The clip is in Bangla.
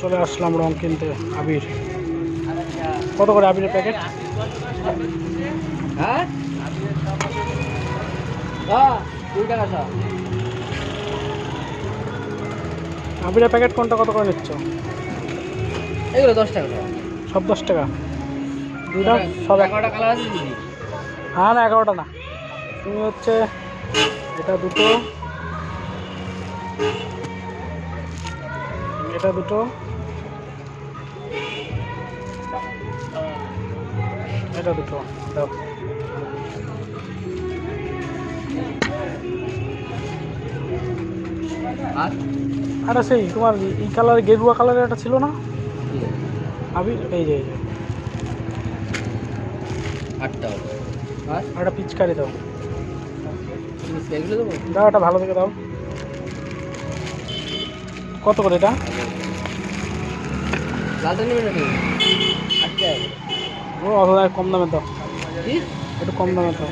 চলে আসলাম রং কিনতে। আবির কত করে আবিরের প্যাকেট? হ্যাঁ 2 টাকা সব। আবিরের প্যাকেট কোনটা কত করে নিচ্ছ? এগুলো 10 টাকা সব। সব 10 টাকা দুইটা? সব 11টা কালার আছে দিদি। হ্যাঁ না 11টা না, তুমি হচ্ছে এটা দুটো, এটা দুটো, এটা দুটো দাও। আর আরে সেই তোমার এই কালারের গেরুয়া কালারের একটা ছিল না আবির, এই যে 8 টাকা। আর একটা পিচকারি দাও। এগুলো দেবো। দাও একটা ভালো থেকে দাও। কত করে এটা? লালটা নেবেন নাকি? 8 টাকা। ও অত কম দামে দাও, কি? একটু কম দামে দাও।